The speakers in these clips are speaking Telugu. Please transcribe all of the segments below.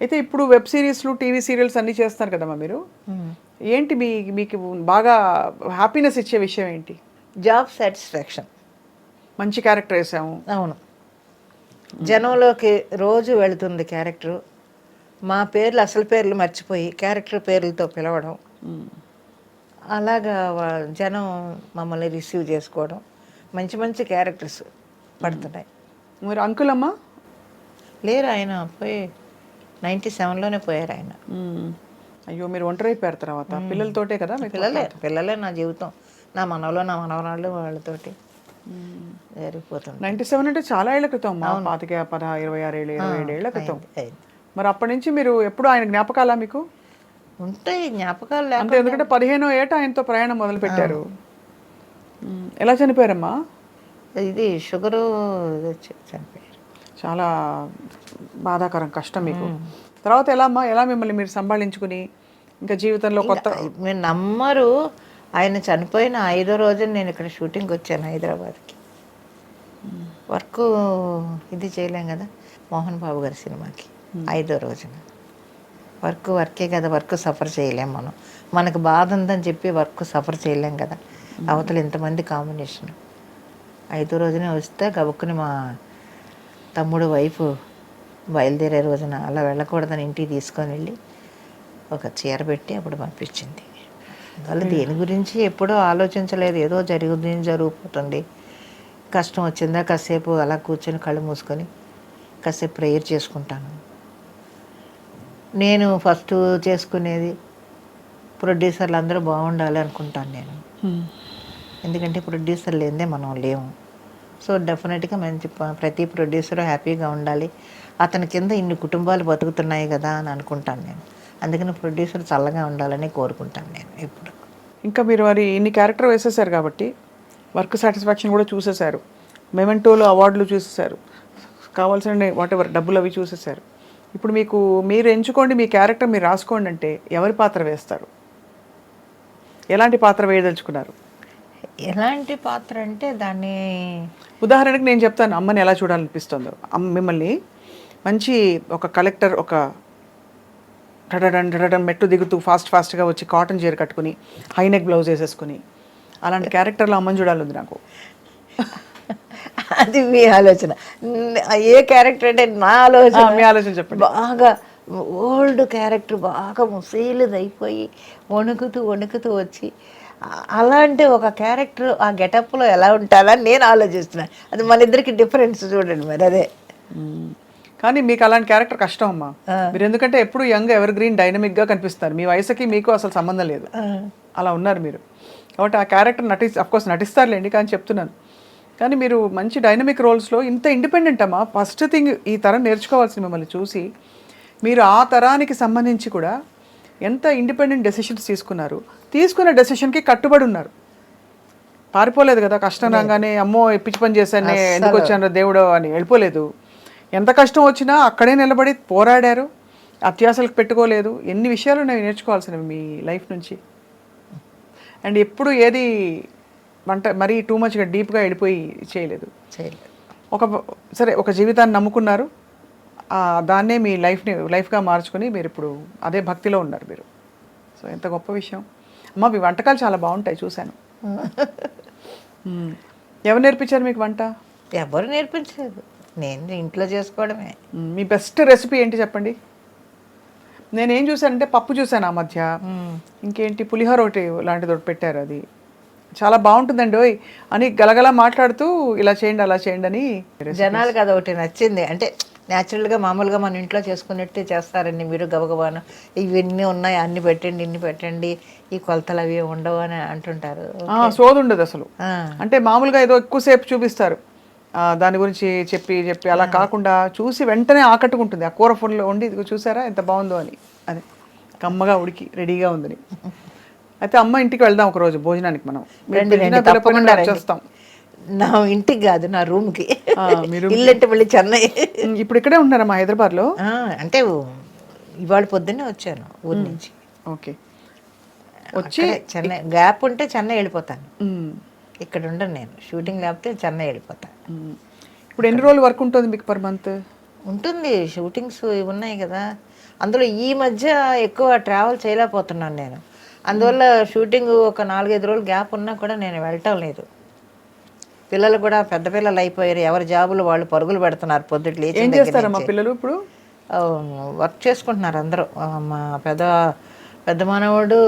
అయితే ఇప్పుడు వెబ్ సిరీస్లు టీవీ సీరియల్స్ అన్నీ చేస్తారు కదమ్మా మీరు. ఏంటి మీకు బాగా హ్యాపీనెస్ ఇచ్చే విషయం ఏంటి? Job satisfaction. మంచి క్యారెక్టర్ వేసాము. అవును, జనంలోకి రోజు వెళుతుంది క్యారెక్టరు. మా పేర్లు అసలు పేర్లు మర్చిపోయి క్యారెక్టర్ పేర్లతో పిలవడం, అలాగా జనం మమ్మల్ని రిసీవ్ చేసుకోవడం, మంచి మంచి క్యారెక్టర్స్ పడుతున్నాయి. మరి అంకుల్ అమ్మా? లేరు, ఆయన పోయి 97లోనే పోయారు ఆయన. అయ్యో, మీరు ఒంటరి అయిపోయారు తర్వాత. పిల్లలతోటే కదా మీకు? పిల్లలే నా జీవితం, నా మనవలు నా మనవరాళ్ళు వాళ్ళతోటి జరిగిపోతుంది. 97 అంటే చాలా ఏళ్ల క్రితం అమ్మా. 25, 26 ఏళ్ళు, 27 ఏళ్ల క్రితం. మరి అప్పటి నుంచి మీరు ఎప్పుడు ఆయన జ్ఞాపకాలా మీకు? ఉంటాయి జ్ఞాపకాలు. అంటే ఎందుకంటే 15వ ఏట ఆయనతో ప్రయాణం మొదలు పెట్టారు. ఎలా చనిపోయారమ్మా? ఇది షుగరు చనిపోయారు. చాలా బాధాకరం, కష్టం మీకు. తర్వాత ఎలా అమ్మా, ఎలా మిమ్మల్ని మీరు సంభాళించుకుని ఇంకా జీవితంలో కొత్త? మీరు నమ్మరు, ఆయన చనిపోయిన 5వ రోజున నేను ఇక్కడ షూటింగ్కి వచ్చాను హైదరాబాద్కి. వర్క్ ఇది చేయలేం కదా మోహన్ బాబు గారి సినిమాకి. 5వ రోజున వర్కే కదా, వర్క్ సఫర్ చేయలేం మనం. మనకు బాధ ఉందని చెప్పి వర్క్ సఫర్ చేయలేం కదా, అవతల ఇంతమంది కాంబినేషన్. 5వ రోజునే వస్తే గబుక్కుని మా తమ్ముడు వైఫ్ బయలుదేరే రోజున అలా వెళ్ళకూడదని ఇంటికి తీసుకొని వెళ్ళి ఒక చీర పెట్టి అప్పుడు పంపించింది. వాళ్ళు దేని గురించి ఎప్పుడూ ఆలోచించలేదు, ఏదో జరిగిపోతుంది. కష్టం వచ్చిందా కాసేపు అలా కూర్చొని కళ్ళు మూసుకొని కాసేపు ప్రేయర్ చేసుకుంటాను. నేను ఫస్ట్ చేసుకునేది ప్రొడ్యూసర్లు అందరూ బాగుండాలి అనుకుంటాను నేను. ఎందుకంటే ప్రొడ్యూసర్ లేదే మనం లేము. సో డెఫినెట్గా మంచి ప్రతి ప్రొడ్యూసరు హ్యాపీగా ఉండాలి, అతని కింద ఇన్ని కుటుంబాలు బతుకుతున్నాయి కదా అని అనుకుంటాను నేను. అందుకని ప్రొడ్యూసర్ చల్లగా ఉండాలని కోరుకుంటాను నేను ఎప్పుడు. ఇంకా మీరు మరి ఇన్ని క్యారెక్టర్ వేసేసారు కాబట్టి వర్క్ సాటిస్ఫాక్షన్ కూడా చూసేశారు, మెమెంటోలో అవార్డులు చూసేశారు, కావాల్సిన వాట్ ఎవర్ డబ్బులు అవి చూసేశారు. ఇప్పుడు మీరు ఎంచుకోండి, మీ క్యారెక్టర్ మీరు రాసుకోండి అంటే ఎవరి పాత్ర వేస్తారు? ఎలాంటి పాత్ర వేయదలుచుకున్నారు? ఎలాంటి పాత్ర అంటే దాన్ని ఉదాహరణకి నేను చెప్తాను, అమ్మని ఎలా చూడాలనిపిస్తుందో. మిమ్మల్ని మంచి ఒక కలెక్టర్, ఒక డడడన్ మెట్టు దిగుతూ ఫాస్ట్గా వచ్చి కాటన్ చీర కట్టుకుని హైనెక్ బ్లౌజ్ వేసేసుకుని అలాంటి క్యారెక్టర్లో అమ్మని చూడాలి నాకు. అది మీ ఆలోచన. ఏ క్యారెక్టర్ అంటే నా ఆలోచన. మీ ఆలోచన చెప్పండి. బాగా ఓల్డ్ క్యారెక్టర్, బాగా ముసీలుది అయిపోయి వణుకుతూ వచ్చి అలాంటి ఒక క్యారెక్టర్ ఆ గెటప్లో ఎలా ఉంటానని నేను ఆలోచిస్తున్నాను. అది మన ఇద్దరికి డిఫరెన్స్ చూడండి మరి. అదే కానీ మీకు అలాంటి క్యారెక్టర్ కష్టం అమ్మా. మీరు ఎందుకంటే ఎప్పుడు యంగ్, ఎవర్ గ్రీన్, డైనమిక్గా కనిపిస్తారు. మీ వయసుకి మీకు అసలు సంబంధం లేదు, అలా ఉన్నారు మీరు. కాబట్టి ఆ క్యారెక్టర్ అఫ్కోర్స్ నటిస్తారులేండి, కానీ చెప్తున్నాను. కానీ మీరు మంచి డైనమిక్ రోల్స్లో ఇంత ఇండిపెండెంట్ అమ్మా. ఫస్ట్ థింగ్ ఈ తరం నేర్చుకోవాల్సింది, మిమ్మల్ని చూసి మీరు ఆ తరానికి సంబంధించి కూడా ఎంత ఇండిపెండెంట్ డెసిషన్స్ తీసుకున్న డెసిషన్కి కట్టుబడి ఉన్నారు. పారిపోలేదు కదా, కష్టం రాగానే అమ్మో పిచ్చి పని చేశానే, ఎందుకు వచ్చాను దేవుడు అని వెళ్ళిపోలేదు. ఎంత కష్టం వచ్చినా అక్కడే నిలబడి పోరాడారు, అత్యాసలకు పెట్టుకోలేదు. ఎన్ని విషయాలు నేను నేర్చుకోవాల్సినవి మీ లైఫ్ నుంచి. అండ్ ఎప్పుడు ఏది మరీ టూ మచ్గా డీప్గా వెళ్ళిపోయి చేయలేదు. సరే, ఒక జీవితాన్ని నమ్ముకున్నారు, దాన్నే మీ లైఫ్గా మార్చుకుని మీరు ఇప్పుడు అదే భక్తిలో ఉన్నారు మీరు. సో ఎంత గొప్ప విషయం అమ్మ. మీ వంటకాలు చాలా బాగుంటాయి, చూశాను. ఎవరు నేర్పించారు మీకు వంట? ఎవరు నేర్పించలేదు, నేను ఇంట్లో చేసుకోవడమే. మీ బెస్ట్ రెసిపీ ఏంటి చెప్పండి? నేనేం చూశానంటే పప్పు చూశాను ఆ మధ్య, ఇంకేంటి పులిహోర ఒకటి లాంటిది ఒకటి పెట్టారు, అది చాలా బాగుంటుందండి ఓయ్ అని గలగలా మాట్లాడుతూ ఇలా చేయండి అలా చేయండి అని. జనాలకు అది ఒకటి నచ్చింది. అంటే న్యాచురల్గా మామూలుగా మన ఇంట్లో చేసుకున్నట్టే చేస్తారండి మీరు, గబగబాను ఇవన్నీ ఉన్నాయి అన్ని పెట్టండి ఇన్ని పెట్టండి, ఈ కొలతలు అవి ఉండవు అని అంటుంటారు. సోదు ఉండదు అసలు. అంటే మామూలుగా ఏదో ఎక్కువసేపు చూపిస్తారు దాని గురించి చెప్పి అలా కాకుండా చూసి వెంటనే ఆకట్టుకుంటుంది. ఆ కూర ఫుల్ వండి ఇది చూసారా ఎంత బాగుందో అని, అది కమ్మగా ఉడికి రెడీగా ఉందని. అయితే అమ్మ ఇంటికి వెళ్దాం ఒకరోజు భోజనానికి, మనం వచ్చేస్తాం. నా ఇంటికి కాదు, నా రూమ్కి. ఇల్లు అంటే మళ్ళీ చెన్నై. ఇప్పుడు ఇక్కడే ఉంటున్నారమ్మా హైదరాబాద్లో? అంటే ఇవాళ పొద్దున్నే వచ్చాను ఊరి నుంచి. ఓకే, వచ్చి చెన్నై గ్యాప్ ఉంటే చెన్నై వెళ్ళిపోతాను. ఇక్కడ ఉండను నేను, షూటింగ్ లేకపోతే చెన్నై వెళ్ళిపోతాను. ఇప్పుడు ఎన్ని రోజులు వర్క్ ఉంటుంది మీకు పర్ మంత్? ఉంటుంది, షూటింగ్స్ ఉన్నాయి కదా, అందులో ఈ మధ్య ఎక్కువ ట్రావెల్ చేయలేకపోతున్నాను నేను. అందువల్ల షూటింగ్ ఒక 4-5 రోజులు గ్యాప్ ఉన్నా కూడా నేను వెళ్ళటం లేదు. పిల్లలు కూడా పెద్ద పిల్లలు అయిపోయారు, ఎవరి జాబులు వాళ్ళు పరుగులు పెడుతున్నారు. పొద్దుట లేచి ఏం చేస్తారమ్మా పిల్లలు ఇప్పుడు? వర్క్ చేసుకుంటున్నారు అందరూ. మా పెద్ద మనవడు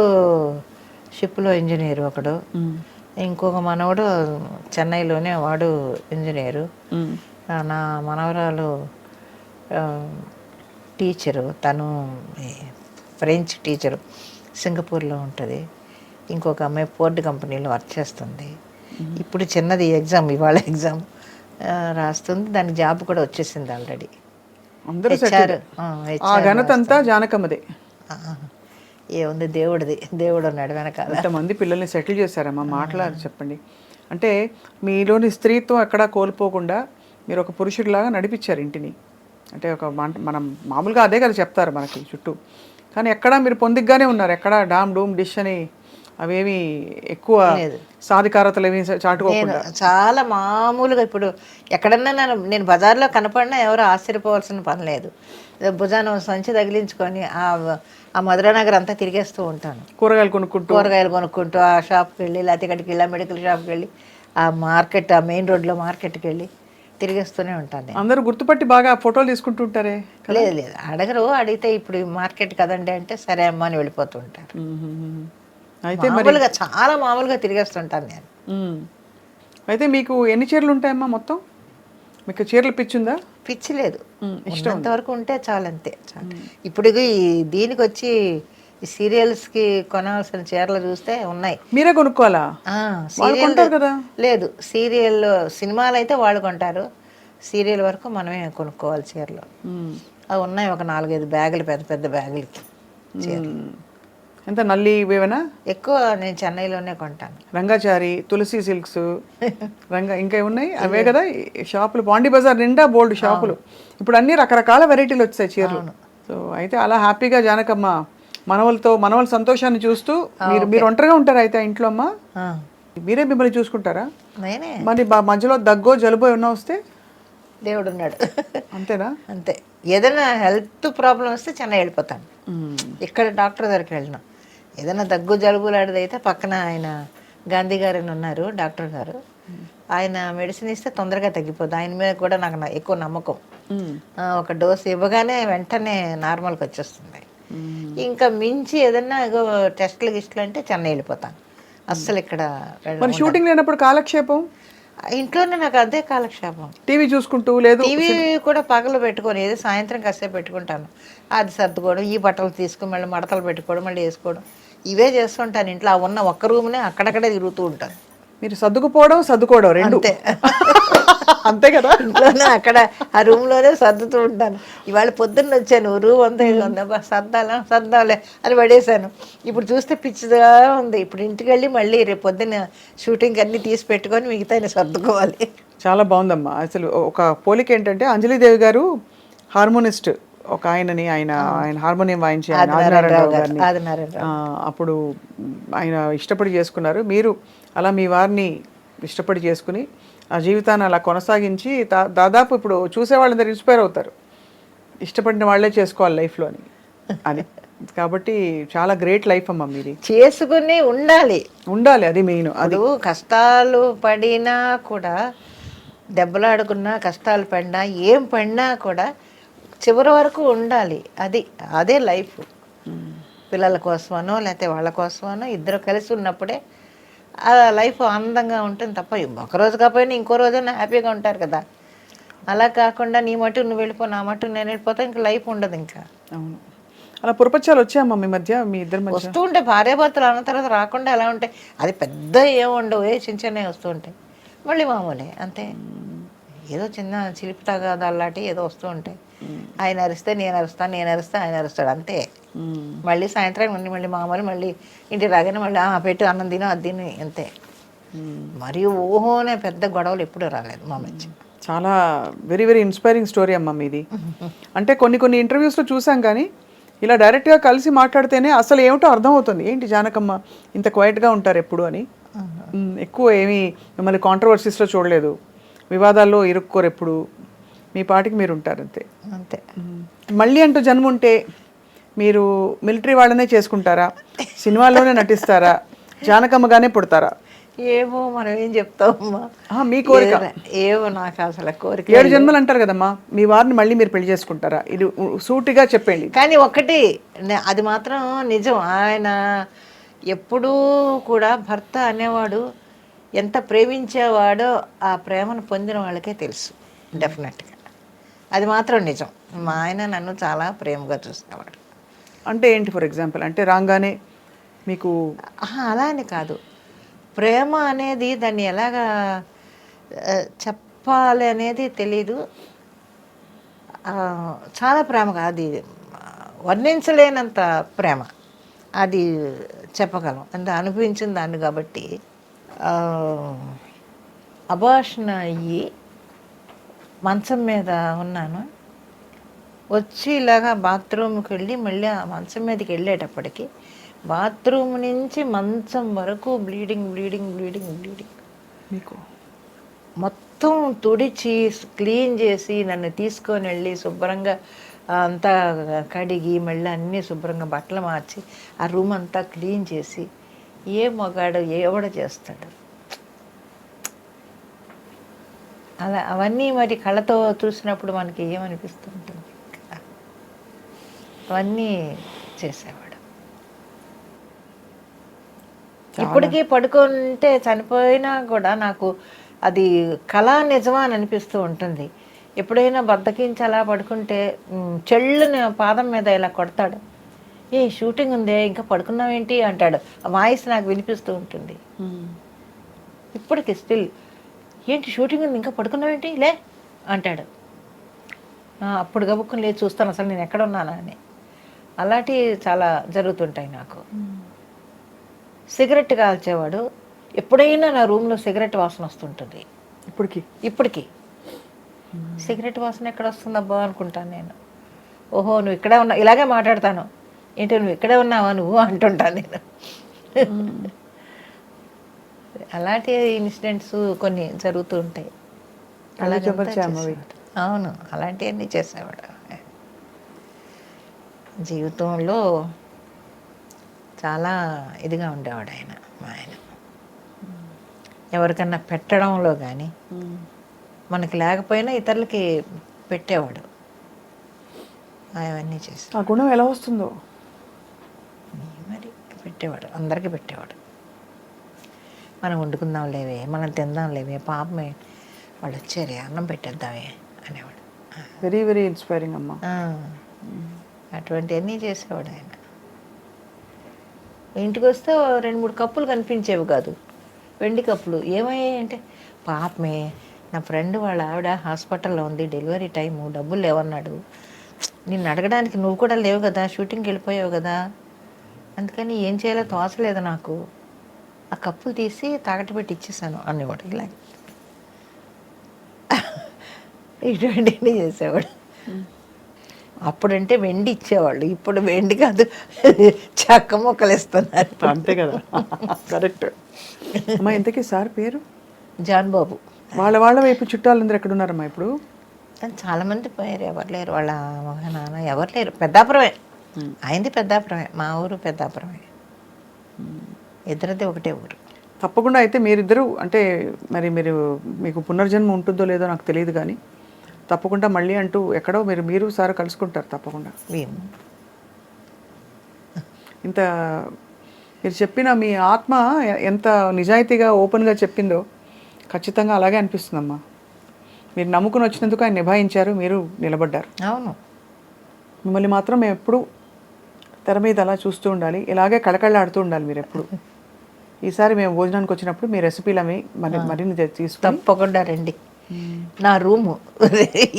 షిప్లో ఇంజనీరు ఒకడు, ఇంకొక మనవడు చెన్నైలోనే వాడు ఇంజనీరు, నా మనవరాలు టీచరు, తను ఫ్రెంచ్ టీచరు సింగపూర్లో ఉంటుంది. ఇంకొక అమ్మాయి పోర్ట్ కంపెనీలో వర్క్ చేస్తుంది. ఇప్పుడు చిన్నది ఎగ్జామ్, ఇవాళ ఎగ్జామ్ రాస్తుంది, దానికి జాబ్ కూడా వచ్చేసింది ఆల్రెడీ. అందరూ ఆ ఘనత అంతా జానకమ్మదే. ఏముంది, దేవుడు ఉన్నాడు వెనకాల. ఎంతమంది పిల్లల్ని సెటిల్ చేశారమ్మా, మాట్లాడి చెప్పండి. అంటే మీలోని స్త్రీత్వం ఎక్కడా కోల్పోకుండా మీరు ఒక పురుషుడిలాగా నడిపించారు ఇంటిని. అంటే మనం మామూలుగా అదే కదా చెప్తారు మనకి చుట్టూ, కానీ ఎక్కడా మీరు పొందిగ్గానే ఉన్నారు. ఎక్కడా డామ్ డూమ్ డిష్ అని అవేమి ఎక్కువ సాధికారతలు ఏమి చాటుకోకుండా చాలా మామూలుగా. ఇప్పుడు ఎక్కడన్నా నేను బజార్లో కనపడినా ఎవరో ఆశ్చర్యపోవాల్సిన పని లేదు. భుజాన సంచి తగిలించుకొని ఆ మధురానగర్ అంతా తిరిగేస్తూ ఉంటాను. కూరగాయలు కొనుక్కుంటూ ఆ షాప్కి వెళ్ళి, లేకపోతే ఇక్కడికి వెళ్ళి మెడికల్ షాప్కి వెళ్ళి, ఆ మార్కెట్, ఆ మెయిన్ రోడ్లో మార్కెట్కి వెళ్ళి తిరిగేస్తూనే ఉంటాను. అందరూ గుర్తుపట్టి బాగా ఫోటోలు తీసుకుంటుంటారే? లేదు, అడగరు. అడిగితే ఇప్పుడు మార్కెట్ కదండి అంటే సరే అమ్మ అని వెళ్ళిపోతూ ఉంటారు. అయితే మామూలుగా చాలా మామూలుగా తిరిగేస్తుంటాను నేను. అయితే మీకు ఎన్ని చీరలు ఉంటాయమ్మా మొత్తం? మీకు చీరలు పిచ్చుందా? పిచ్చి లేదు, ఇష్టం వరకు ఉంటే చాలంతే. ఇప్పుడు దీనికి వచ్చి ఈ సీరియల్స్కి కొనాల్సిన చీరలు చూస్తే ఉన్నాయి. మీరే కొనుక్కోవాలా? లేదు, సినిమాలు అయితే వాళ్ళు కొంటారు, సీరియల్ వరకు మనమే కొనుక్కోవాలి చీరలు. అవి ఉన్నాయి ఒక 4-5 బ్యాగులు, పెద్ద పెద్ద బ్యాగులకి చీరలు. ఎంత నల్లి ఇవేనా? ఎక్కువ నేను చెన్నైలోనే కొంటాను. రంగాచారి, తులసి సిల్క్స్, ఇంకా ఉన్నాయి అవే కదా షాపులు. పాండి బజార్ నిండా బోల్డ్ షాపులు. ఇప్పుడు అన్ని రకరకాల వెరైటీలు వచ్చాయి చీరలు. సో అయితే అలా హ్యాపీగా జానకమ్మ మనవల సంతోషాన్ని చూస్తూ మీరు ఒంటరిగా ఉంటారా అయితే ఇంట్లో? అమ్మా మీరే మిమ్మల్ని చూసుకుంటారా? నేనే. మరి మధ్యలో దగ్గో జలుబో ఏమన్నా వస్తే? దేవుడు ఉన్నాడు, అంతేనా? అంతే. ఏదైనా హెల్త్ ప్రాబ్లం వస్తే చెన్నై వెళ్ళిపోతాను. ఇక్కడ డాక్టర్ దగ్గరికి వెళ్ళినా ఏదైనా దగ్గు జలుబు లాంటిది అయితే పక్కన ఆయన గాంధీ గారు అని ఉన్నారు, డాక్టర్ గారు. ఆయన మెడిసిన్ ఇస్తే తొందరగా తగ్గిపోద్ది. ఆయన మీద కూడా నాకు ఎక్కువ నమ్మకం. ఒక డోసు ఇవ్వగానే వెంటనే నార్మల్కి వచ్చేస్తుంది. ఇంకా మించి ఏదన్నా టెస్ట్లు గిస్ట్లు అంటే చెన్నై వెళ్ళిపోతాను. అస్సలు ఇక్కడ షూటింగ్ లేనప్పుడు కాలక్షేపం ఇంట్లోనే నాకు అదే కాలక్షేపం. టీవీ చూసుకుంటూ, లేదు టీవీ కూడా పగలు పెట్టుకొని ఏదో సాయంత్రం కాసేపు పెట్టుకుంటాను. అది సర్దుకోవడం, ఈ బట్టలు తీసుకుని మళ్ళీ మడతలు పెట్టుకోవడం, మళ్ళీ వేసుకోవడం, ఇవే చేస్తుంటాను. ఇంట్లో ఉన్న ఒక్క రూమ్నే అక్కడక్కడే తిరుగుతూ ఉంటాను. మీరు సర్దుకోవడం రెండు అంతే కదా? ఇంట్లోనే అక్కడ ఆ రూమ్లోనే సర్దుతూ ఉంటాను. ఇవాళ పొద్దున్న వచ్చాను, రూమ్ అంతా సర్దాలే అని పడేశాను. ఇప్పుడు చూస్తే పిచ్చిగా ఉంది. ఇప్పుడు ఇంటికి వెళ్ళి మళ్ళీ రేపు పొద్దున్న షూటింగ్ అన్నీ తీసి పెట్టుకొని మిగతా సర్దుకోవాలి. చాలా బాగుందమ్మా. అసలు ఒక పోలిక ఏంటంటే అంజలిదేవి గారు హార్మోనిస్ట్, ఒక ఆయన హార్మోనియం వాయించే ఆదినారాయణరావు గారిని అప్పుడు ఆయన ఇష్టపడి చేసుకున్నారు. మీరు అలా మీ వారిని ఇష్టపడి చేసుకుని ఆ జీవితాన్ని అలా కొనసాగించి దాదాపు ఇప్పుడు చూసేవాళ్ళందరూ ఇన్స్పైర్ అవుతారు, ఇష్టపడిన వాళ్ళే చేసుకోవాలి లైఫ్లో అని. కాబట్టి చాలా గ్రేట్ లైఫ్ అమ్మా మీది. చేసుకుని ఉండాలి, అది మెయిన్. అది కష్టాలు పడినా కూడా, దెబ్బలాడుకున్నా, కష్టాలు పడినా, ఏం పడినా కూడా చివరి వరకు ఉండాలి. అదే లైఫ్. పిల్లల కోసమనో లేకపోతే వాళ్ళ కోసమనో ఇద్దరు కలిసి ఉన్నప్పుడే ఆ లైఫ్ ఆనందంగా ఉంటుంది తప్ప ఒకరోజు కాకపోయినా ఇంకో రోజైనా హ్యాపీగా ఉంటారు కదా. అలా కాకుండా నీ మటు నువ్వు వెళ్ళిపో, నా మటు నేను వెళ్ళిపోతా, ఇంకా లైఫ్ ఉండదు. ఇంకా అవును, అలా పురపచ్చాలు వచ్చాయమ్మా మీ మధ్య? మీ ఇద్దరు మధ్య వస్తూ ఉంటాయి, భార్యాభర్తలు అన్న తర్వాత రాకుండా ఎలా ఉంటాయి? అది పెద్ద ఏముండవు, చిన్న వస్తూ ఉంటాయి, మళ్ళీ మామూలే అంతే. ఏదో చిన్న చిలిపి తగాదాలాంటి ఏదో వస్తూ ఉంటాయి. ఆయన అరిస్తే నేను అరుస్తాను, నేను అరిస్తే ఆయన అరుస్తాడు, అంతే. మళ్ళీ సాయంత్రం మళ్ళీ మామూలు, మళ్ళీ ఇంటికి రాగానే మళ్ళీ పెట్టు అన్నం తిను, అది తిని, అంతే. మరియు ఊహోనే పెద్ద గొడవలు ఎప్పుడూ రాలేదు మా మధ్య. చాలా వెరీ వెరీ ఇన్స్పైరింగ్ స్టోరీ అమ్మ మీది. అంటే కొన్ని ఇంటర్వ్యూస్లో చూసాం, కానీ ఇలా డైరెక్ట్గా కలిసి మాట్లాడితేనే అసలు ఏమిటో అర్థమవుతుంది. ఏంటి జానకమ్మ ఇంత క్వైట్గా ఉంటారు ఎప్పుడు అని. ఎక్కువ ఏమీ మిమ్మల్ని కాంట్రవర్సీస్లో చూడలేదు, వివాదాల్లో ఇరుక్కోరు ఎప్పుడు, మీ పాటికి మీరు ఉంటారు, అంతే. అంతే. మళ్ళీ అంటూ జన్మ ఉంటే మీరు మిలిటరీ వాళ్ళనే చేసుకుంటారా, సినిమాల్లోనే నటిస్తారా, జానకమ్మగానే పుడతారా? ఏమో మనం ఏం చెప్తామమ్మా, మీ కోరిక. ఏమో నాకు అసలు కోరిక. 7 జన్మలు అంటారు కదమ్మా, మీ వారిని మళ్ళీ మీరు పెళ్లి చేసుకుంటారా? ఇది సూటిగా చెప్పండి. కానీ ఒకటి అది మాత్రం నిజం, ఆయన ఎప్పుడూ కూడా భర్త అనేవాడు ఎంత ప్రేమించేవాడో ఆ ప్రేమను పొందిన వాళ్ళకే తెలుసు డెఫినెట్గా. అది మాత్రం నిజం. మా ఆయన నన్ను చాలా ప్రేమగా చూసేవాడు. అంటే ఏంటి ఫర్ ఎగ్జాంపుల్? అంటే రాగానే మీకు అలా అని కాదు, ప్రేమ అనేది దాన్ని ఎలాగా చెప్పాలి అనేది తెలీదు. చాలా ప్రేమగా, అది వర్ణించలేనంత ప్రేమ, అది చెప్పగలం అంత అనిపించిన దాన్ని. కాబట్టి అబార్షన్ అయ్యి మంచం మీద ఉన్నాను, వచ్చి ఇలాగా బాత్రూమ్కి వెళ్ళి మళ్ళీ ఆ మంచం మీదకి వెళ్ళేటప్పటికి బాత్రూమ్ నుంచి మంచం వరకు బ్లీడింగ్ బ్లీడింగ్ బ్లీడింగ్ బ్లీడింగ్. మీకు మొత్తం తుడిచి క్లీన్ చేసి నన్ను తీసుకొని వెళ్ళి శుభ్రంగా అంతా కడిగి మళ్ళీ అన్నీ శుభ్రంగా బట్టలు మార్చి ఆ రూమ్ అంతా క్లీన్ చేసి, ఏ మగాడు ఎవడ చేస్తాడు అలా? అవన్నీ మరి కళ్ళతో చూసినప్పుడు మనకి ఏమనిపిస్తుంటుంది కదా, అవన్నీ చేసేవాడు. ఇప్పటికీ పడుకుంటే చనిపోయినా కూడా నాకు అది కళా నిజమా అని అనిపిస్తూ ఉంటుంది. ఎప్పుడైనా బద్దకించి అలా పడుకుంటే చెల్లుని పాదం మీద ఇలా కొడతాడు, ఏ షూటింగ్ ఉందే ఇంకా పడుకున్నావేంటి అంటాడు. ఆ వాయిస్ నాకు వినిపిస్తూ ఉంటుంది ఇప్పటికి స్టిల్. ఏంటి షూటింగ్ ఉంది ఇంకా పడుకున్నావేంటి లే అంటాడు. అప్పుడు గబుక్కుని లేదు చూస్తాను అసలు నేను ఎక్కడ ఉన్నానా అని. అలాంటివి చాలా జరుగుతుంటాయి నాకు. సిగరెట్ కాల్చేవాడు, ఎప్పుడైనా నా రూమ్లో సిగరెట్ వాసన వస్తుంటుంది ఇప్పటికి. సిగరెట్ వాసన ఎక్కడ వస్తుందబ్బా అనుకుంటాను నేను. ఓహో నువ్వు ఇక్కడే ఉన్నావు, ఇలాగే మాట్లాడతాను, ఏంటి నువ్వు ఇక్కడే ఉన్నావా నువ్వు అంటుంటాను నేను. అలాంటి ఇన్సిడెంట్స్ కొన్ని జరుగుతూ ఉంటాయి. అవును, అలాంటివన్నీ చేసేవాడు. జీవితంలో చాలా ఇదిగా ఉండేవాడు ఆయన. మా ఆయన ఎవరికన్నా పెట్టడంలో కానీ మనకి లేకపోయినా ఇతరులకి పెట్టేవాడు. అవన్నీ చేసి ఆ గుణం ఎలా వస్తుందో మరి పెట్టేవాడు, అందరికీ పెట్టేవాడు. మనం వండుకుందాం లేవే, మనం తిందాం లేవే, పాపమే వాళ్ళు వచ్చారే అన్నం పెట్టేద్దామే అనేవాడు. వెరీ వెరీ ఇన్స్పైరింగ్ అమ్మా. అటువంటివన్నీ చేసేవాడు ఆయన. ఇంటికి వస్తే 2-3 కప్పులు కనిపించేవి కాదు, వెండి కప్పులు. ఏమయ్యాయి అంటే, పాపమే నా ఫ్రెండ్ వాళ్ళ ఆవిడ హాస్పిటల్లో ఉంది, డెలివరీ టైము, డబ్బులు లేవన్నాడు, నిన్ను అడగడానికి నువ్వు కూడా లేవు కదా, షూటింగ్కి వెళ్ళిపోయావు కదా, అందుకని ఏం చేయాలో తోచలేదు నాకు, ఆ కప్పులు తీసి తాకట్టు పెట్టి ఇచ్చేసాను అనేవాడు. ఇలా ఇటువంటివన్నీ చేసేవాడు. అప్పుడంటే వెండి ఇచ్చేవాళ్ళు, ఇప్పుడు వెండి కాదు చెక్క మొక్కలు ఇస్తున్నారు. అంతే కదా, కరెక్ట్. అమ్మా ఇంతకీ సార్ పేరు? జాన్ బాబు. వాళ్ళ వైపు చుట్టాలందరూ ఎక్కడ ఉన్నారమ్మా ఇప్పుడు? చాలామంది పోయారు, ఎవరు లేరు. వాళ్ళ మగ నాన్న ఎవరు లేరు. పెద్దాపురమే, ఆయనది పెద్దాపురమే, మా ఊరు పెద్దాపురమే, ఇద్దరిది ఒకటే ఊరు. తప్పకుండా. అయితే మీరిద్దరూ అంటే మరి మీకు పునర్జన్మ ఉంటుందో లేదో నాకు తెలియదు, కానీ తప్పకుండా మళ్ళీ అంటూ ఎక్కడో మీరు సార్ కలుసుకుంటారు తప్పకుండా. ఇంత మీరు చెప్పిన మీ ఆత్మ ఎంత నిజాయితీగా ఓపెన్గా చెప్పిందో ఖచ్చితంగా అలాగే అనిపిస్తుందమ్మా. మీరు నమ్ముకుని వచ్చినందుకు ఆయన నిభాయించారు, మీరు నిలబడ్డారు. అవును. మిమ్మల్ని మాత్రం మేము ఎప్పుడు తెర మీద అలా చూస్తూ ఉండాలి, ఇలాగే కళకళలాడుతూ ఉండాలి మీరు ఎప్పుడు. ఈసారి మేము భోజనానికి వచ్చినప్పుడు మీ రెసిపీలు అవి మరిన్ని తీసుకుని తప్పకుండా రండి. నా రూము,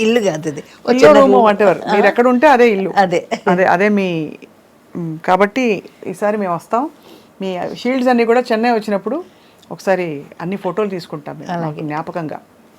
ఇల్లు కాదు అది, రూము వాటెవర్, మీరు ఎక్కడ ఉంటే అదే ఇల్లు, అదే అదే మీ. కాబట్టి ఈసారి మేము వస్తాం. మీ షీల్డ్స్ అన్నీ కూడా చెన్నై వచ్చినప్పుడు ఒకసారి అన్ని ఫోటోలు తీసుకుంటాం జ్ఞాపకంగా.